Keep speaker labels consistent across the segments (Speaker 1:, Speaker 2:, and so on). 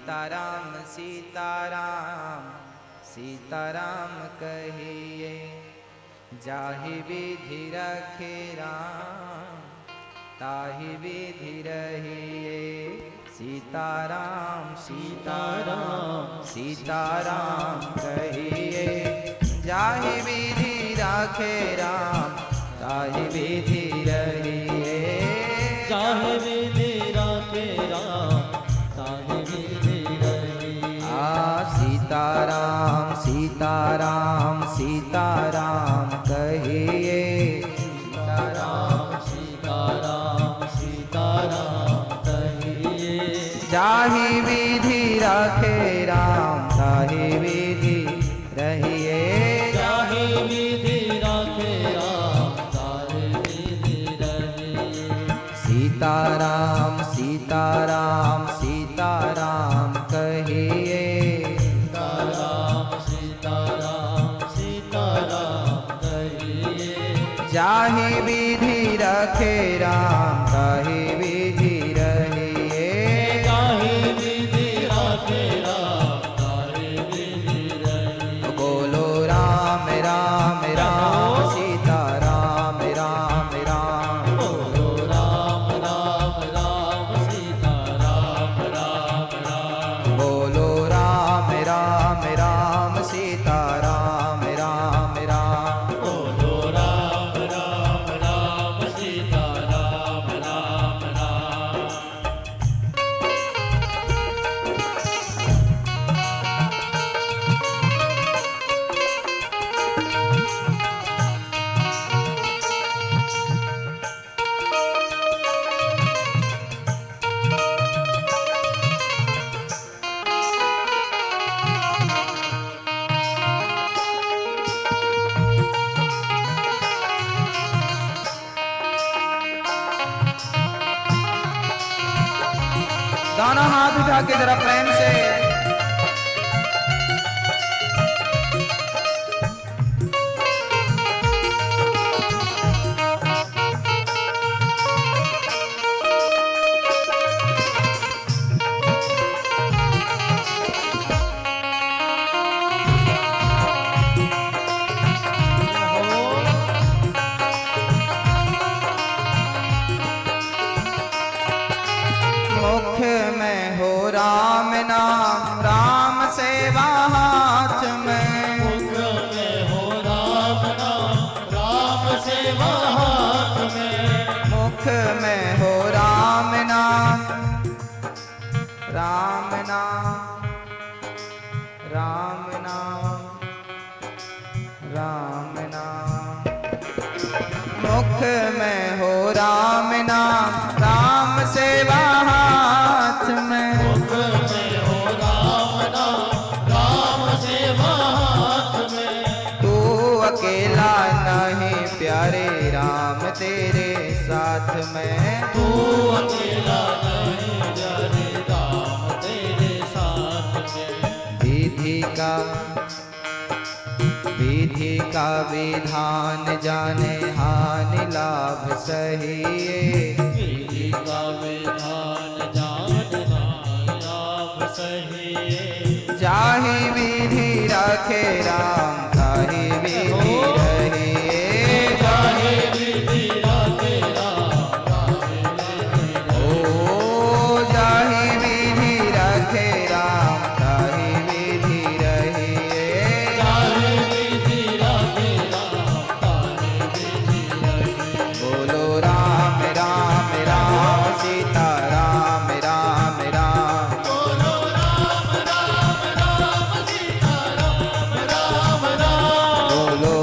Speaker 1: सीताराम सीताराम सीताराम कहिए, जाहि विधि रखे राम ताहि विधि रहिए। सीताराम सीताराम सीताराम कहिए, जाहि विधि रखे राम ताहि विधि रहिए।
Speaker 2: जाहि विधि रखे राम ताहि विधि रहिए।
Speaker 1: सीताराम सीताराम सीताराम कहिए,
Speaker 2: सीताराम सीताराम सीताराम कहिए।
Speaker 1: जाहि विधि रखे राम ताहि विधि रहिए।
Speaker 2: जाहि विधि रखे राम ताहि विधि रहिए।
Speaker 1: सीताराम सीताराम सीताराम कहिए,
Speaker 2: सीताराम सीताराम सीताराम कहिए।
Speaker 1: जाहि विधि रखे राम ताहि विधि रहिए।
Speaker 2: जाहि विधि रखे राम ताहि विधि रहिए।
Speaker 1: बोलो राम राम राम सीता राम राम राम।
Speaker 2: बोलो राम राम राम सीता राम राम राम।
Speaker 1: बोलो राम राम राम सीता राम राम राम।
Speaker 2: बोलो राम राम राम सीता राम राम राम।
Speaker 1: दोनों हाथ उठा के जरा प्रेम से मुख में हो राम नाम राम सेवा हाथ में।
Speaker 2: मुख में हो राम नाम राम सेवा हाथ में।
Speaker 1: मुख में हो राम नाम राम नाम राम नाम राम नाम। मुख में हो राम नाम राम सेवा हाथ में।
Speaker 2: मुख में हो राम नाम राम सेवा हाथ में।
Speaker 1: तू अकेला नहीं प्यारे राम तेरे साथ में।
Speaker 2: तू अकेला नहीं प्यारे राम तेरे साथ में।
Speaker 1: विधि का विधान जाने हानि लाभ सहिए।
Speaker 2: विधि का विधान जान लाभ सहिए।
Speaker 1: जाहि विधि रखे राम ताहि विधि रहिए।
Speaker 2: जाहि विधि रखे राम ताहि विधि रहिए।
Speaker 1: ओ जाहि विधि रखे राम ताहि विधि रहिए।
Speaker 2: जाहि विधि रखे राम ताहि विधि रहिए।
Speaker 1: बोलो राम राम राम सीता राम राम राम।
Speaker 2: बोलो राम राम राम सीता राम राम राम।
Speaker 1: बोलो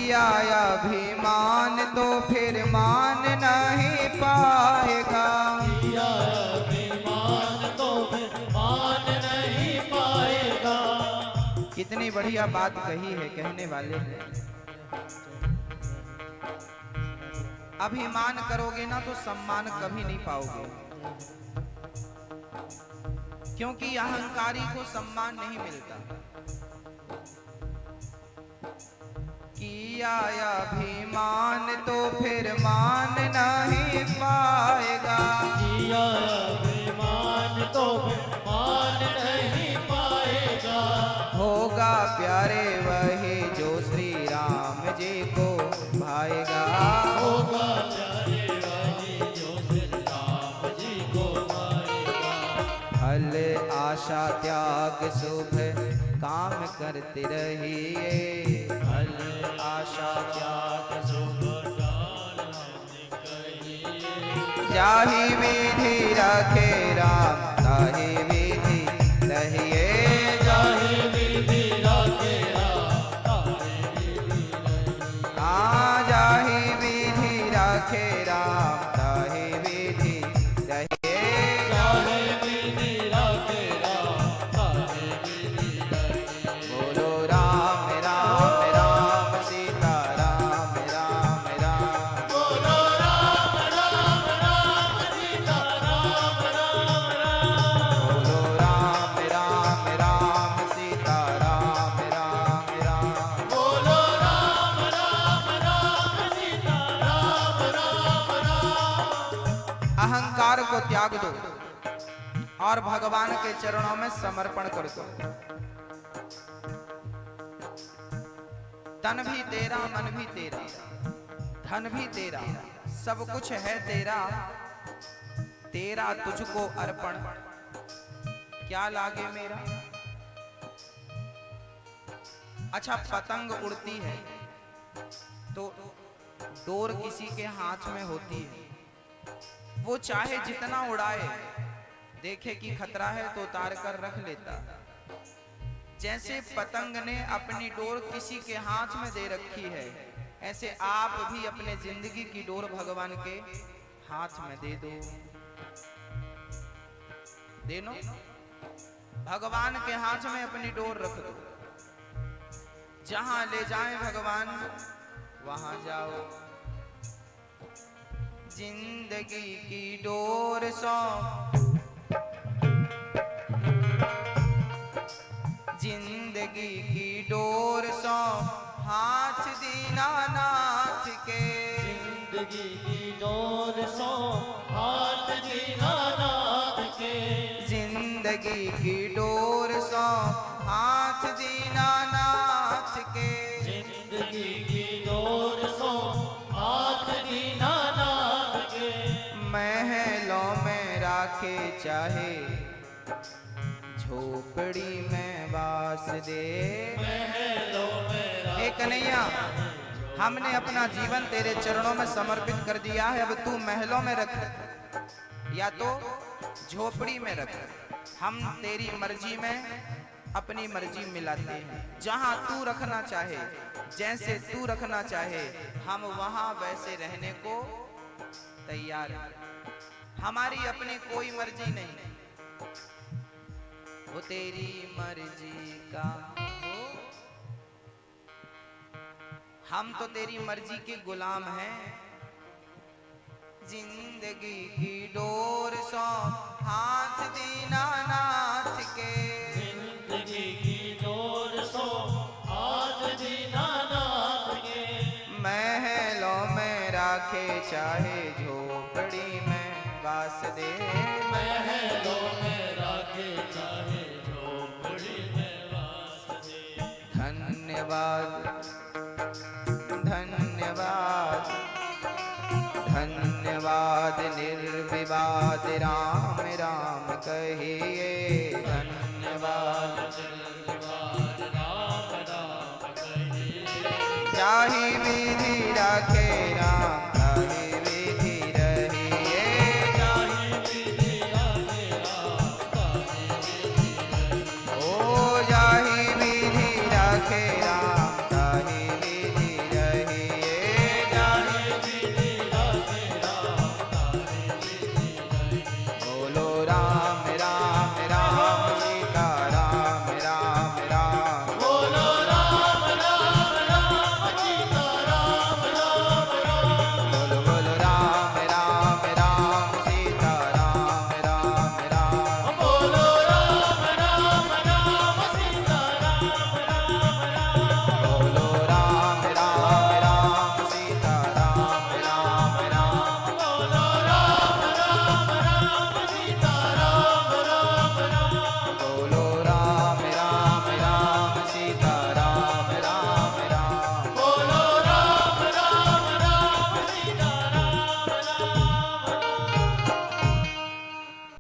Speaker 1: किया अभिमान तो फिर मान नहीं पाएगा।
Speaker 2: किया अभिमान तो फिर मान नहीं पाएगा।
Speaker 1: कितनी बढ़िया बात कही है कहने वाले ने। अभिमान करोगे ना तो सम्मान कभी नहीं पाओगे, क्योंकि अहंकारी को सम्मान नहीं मिलता। किया अभिमान तो फिर मान नहीं पाएगा।
Speaker 2: किया अभिमान तो फिर मान नहीं पाएगा।
Speaker 1: होगा प्यारे वही जो श्री राम जी को भाएगा।
Speaker 2: होगा प्यारे वही जो श्री राम जी को भाएगा।
Speaker 1: फल आशा त्याग शुभ काम करते रहिए।
Speaker 2: फल आशा त्याग शुभ डाल कहिए।
Speaker 1: जाहि विधि रखे राम ताहि विधि रहिए।
Speaker 2: जाहि विधि रखे राम ताहि विधि रहिए।
Speaker 1: हाँ जाहि विधि रखे राम ताहि विधि रहिए।
Speaker 2: जाहि विधि रखे राम ताहि विधि रहिए।
Speaker 1: बोलो राम राम राम सीता राम राम राम।
Speaker 2: बोलो राम राम राम सीता राम राम राम।
Speaker 1: बोलो राम राम राम सीता राम राम राम।
Speaker 2: बोलो राम राम राम सीता राम राम राम।
Speaker 1: अहंकार को त्याग दो और भगवान के चरणों में समर्पण कर दो। तन भी तेरा, मन भी तेरा, धन भी तेरा, सब कुछ है तेरा। तेरा तुझको अर्पण, क्या लागे मेरा। अच्छा, पतंग उड़ती है तो डोर किसी के हाथ में होती है, वो चाहे जितना उड़ाए, देखे कि खतरा है तो उतार कर रख लेता। जैसे पतंग ने अपनी डोर किसी के हाथ में दे रखी है, ऐसे आप भी अपने जिंदगी की डोर भगवान के हाथ में दे दो। देनो, भगवान के हाथ में अपनी डोर रख दो। जहां ले जाएं भगवान वहां जाओ। जिंदगी की डोर सौंप, जिंदगी की डोर सौंप हाथ दीनानाथ के।
Speaker 2: जिंदगी की डोर सो हाथ दीनानाथ के।
Speaker 1: जिंदगी की डोर सौंप हाथ दीनानाथ के।
Speaker 2: जिंदगी की डोर सो हाथ दीनानाथ के।
Speaker 1: महलों में राखे चाहे झोपड़ी में वास दे।
Speaker 2: महलों में
Speaker 1: हे कन्हैया, हमने अपना जीवन तेरे चरणों में समर्पित कर दिया है। अब तू महलों में रख या तो झोपड़ी में रख, हम तेरी मर्जी में अपनी मर्जी मिलाते हैं। जहां तू रखना चाहे, जैसे तू रखना चाहे, हम वहां वैसे रहने को तैयार हैं। हमारी अपनी कोई मर्जी नहीं, वो तेरी मर्जी का हो। हम तो तेरी मर्जी के गुलाम हैं। जिंदगी की डोर सौंप हाथ दीनानाथ के।
Speaker 2: जिंदगी की डोर सो हाथ दीनानाथ के।
Speaker 1: महलों में राखे चाहे झोपड़ी में वास दे।
Speaker 2: महलों में राखे चाहे झोपड़ी में वास दे।
Speaker 1: धन्यवाद धन्यवाद धन्यवाद। निर्विवाद राम राम कहिए।